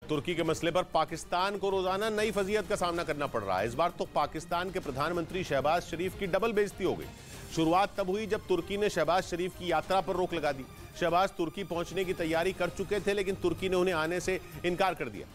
तुर्की के मसले पर पाकिस्तान को रोजाना नई फजीहत का सामना करना पड़ रहा है। इस बार तो पाकिस्तान के प्रधानमंत्री शहबाज शरीफ की डबल बेइज्जती हो गई। शुरुआत तब हुई जब तुर्की ने शहबाज शरीफ की यात्रा पर रोक लगा दी। शहबाज तुर्की पहुंचने की तैयारी कर चुके थे, लेकिन तुर्की ने उन्हें आने से इनकार कर दिया।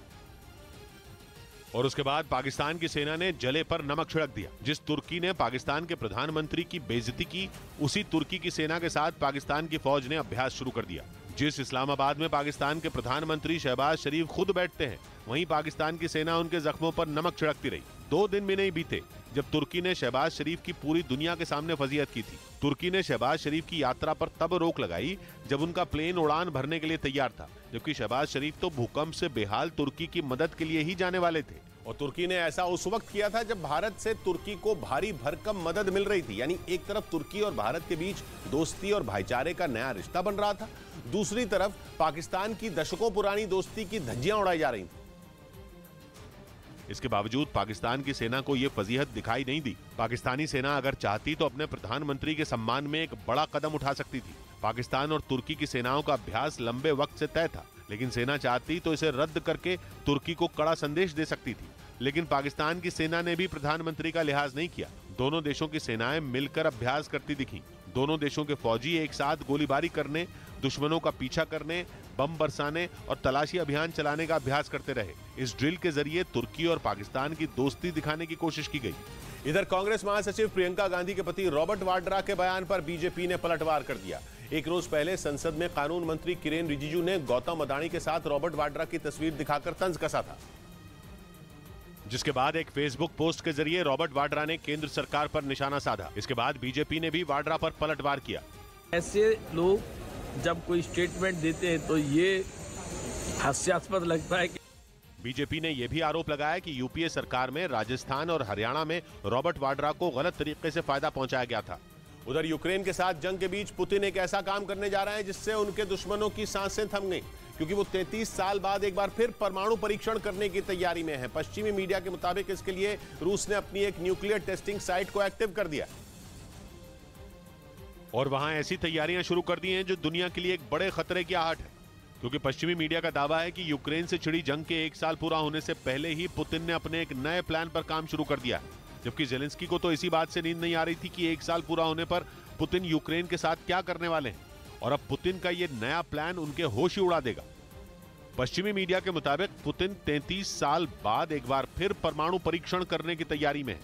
और उसके बाद पाकिस्तान की सेना ने जले पर नमक छिड़क दिया। जिस तुर्की ने पाकिस्तान के प्रधानमंत्री की बेइज्जती की, उसी तुर्की की सेना के साथ पाकिस्तान की फौज ने अभ्यास शुरू कर दिया। जिस इस्लामाबाद में पाकिस्तान के प्रधानमंत्री शहबाज शरीफ खुद बैठते हैं, वहीं पाकिस्तान की सेना उनके जख्मों पर नमक छिड़कती रही। 2 दिन भी नहीं बीते जब तुर्की ने शहबाज शरीफ की पूरी दुनिया के सामने फजीहत की थी। तुर्की ने शहबाज शरीफ की यात्रा पर तब रोक लगाई जब उनका प्लेन उड़ान भरने के लिए तैयार था, जबकि शहबाज शरीफ तो भूकंप से बेहाल तुर्की की मदद के लिए ही जाने वाले थे। और तुर्की ने ऐसा उस वक्त किया था जब भारत से तुर्की को भारी भरकम मदद मिल रही थी। यानी एक तरफ तुर्की और भारत के बीच दोस्ती और भाईचारे का नया रिश्ता बन रहा था, दूसरी तरफ पाकिस्तान की दशकों पुरानी दोस्ती की धज्जियां उड़ाई जा रही थी। इसके बावजूद पाकिस्तान की सेना को यह फजीहत दिखाई नहीं दी। पाकिस्तानी सेना अगर चाहती तो अपने प्रधानमंत्री के सम्मान में एक बड़ा कदम उठा सकती थी। पाकिस्तान और तुर्की की सेनाओं का अभ्यास लंबे वक्त से तय था, लेकिन सेना चाहती तो इसे रद्द करके तुर्की को कड़ा संदेश दे सकती थी। लेकिन पाकिस्तान की सेना ने भी प्रधानमंत्री का लिहाज नहीं किया। दोनों देशों की सेनाएं मिलकर अभ्यास करती दिखी। दोनों देशों के फौजी एक साथ गोलीबारी करने, दुश्मनों का पीछा करने, बम बरसाने और तलाशी अभियान चलाने का अभ्यास करते रहे। इस ड्रिल के जरिए तुर्की और पाकिस्तान की दोस्ती दिखाने की कोशिश की गई। इधर कांग्रेस महासचिव प्रियंका गांधी के पति रॉबर्ट वाड्रा के बयान पर बीजेपी ने पलटवार कर दिया। एक रोज पहले संसद में कानून मंत्री किरेन रिजिजू ने गौतम अडानी के साथ रॉबर्ट वाड्रा की तस्वीर दिखाकर तंज कसा था, जिसके बाद एक फेसबुक पोस्ट के जरिए रॉबर्ट वाड्रा ने केंद्र सरकार पर निशाना साधा। इसके बाद बीजेपी ने भी वाड्रा पर पलटवार किया। ऐसे लोग जब कोई स्टेटमेंट देते हैं तो ये हास्यास्पद लगता है। बीजेपी ने यह भी आरोप लगाया कि यूपीए सरकार में राजस्थान और हरियाणा में रॉबर्ट वाड्रा को गलत तरीके से फायदा पहुंचाया गया था। उधर यूक्रेन के साथ जंग के बीच पुतिन एक ऐसा काम करने जा रहे हैं जिससे उनके दुश्मनों की सांसें थम गई, क्योंकि वो 33 साल बाद एक बार फिर परमाणु परीक्षण करने की तैयारी में है। पश्चिमी मीडिया के मुताबिक इसके लिए रूस ने अपनी एक न्यूक्लियर टेस्टिंग साइट को एक्टिव कर दिया और वहां ऐसी तैयारियां शुरू कर दी हैं जो दुनिया के लिए एक बड़े खतरे की आहट है, क्योंकि पश्चिमी मीडिया का दावा है कि यूक्रेन से छिड़ी जंग के 1 साल पूरा होने से पहले ही पुतिन ने अपने एक नए प्लान पर काम शुरू कर दिया है। जबकि जेलेंस्की को तो इसी बात से नींद नहीं आ रही थी कि 1 साल पूरा होने पर पुतिन यूक्रेन के साथ क्या करने वाले हैं, और अब पुतिन का ये नया प्लान उनके होश ही उड़ा देगा। पश्चिमी मीडिया के मुताबिक पुतिन 33 साल बाद एक बार फिर परमाणु परीक्षण करने की तैयारी में है।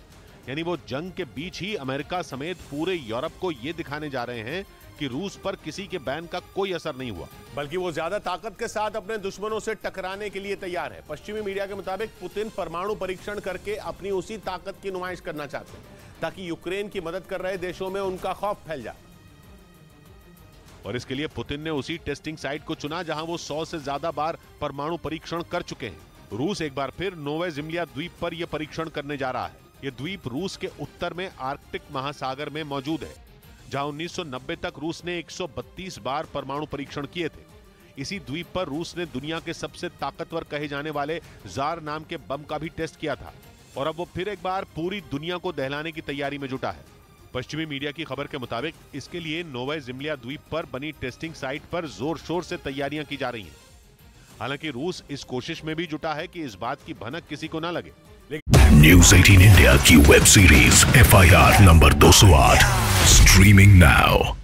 यानी वो जंग के बीच ही अमेरिका समेत पूरे यूरोप को ये दिखाने जा रहे हैं कि रूस पर किसी के बैन का कोई असर नहीं हुआ, बल्कि वो ज्यादा ताकत के साथ अपने दुश्मनों से टकराने के लिए तैयार है। पश्चिमी मीडिया के मुताबिक पुतिन परमाणु परीक्षण करके अपनी उसी ताकत की नुमाइश करना चाहते हैं, ताकि यूक्रेन की मदद कर रहे देशों में उनका खौफ फैल जाए। और इसके लिए पुतिन ने उसी टेस्टिंग साइट को चुना जहां वो 100 से ज्यादा बार परमाणु परीक्षण कर चुके हैं। रूस एक बार फिर नोवे ज़िम्लिया द्वीप पर यह परीक्षण करने जा रहा है। यह द्वीप रूस के उत्तर में आर्कटिक महासागर में मौजूद है, जहां 1990 तक रूस ने 132 बार परमाणु परीक्षण किए थे। इसी द्वीप पर रूस ने दुनिया के सबसे ताकतवर कहे जाने वाले जार नाम के बम का भी टेस्ट किया था, और अब वो फिर एक बार पूरी दुनिया को दहलाने की तैयारी में जुटा है। पश्चिमी मीडिया की खबर के मुताबिक इसके लिए नोवे ज़िम्लिया द्वीप पर बनी टेस्टिंग साइट पर जोर शोर से तैयारियां की जा रही हैं। हालांकि रूस इस कोशिश में भी जुटा है कि इस बात की भनक किसी को न लगे। न्यूज़ 18 इंडिया की web series FIR number 208 streaming now.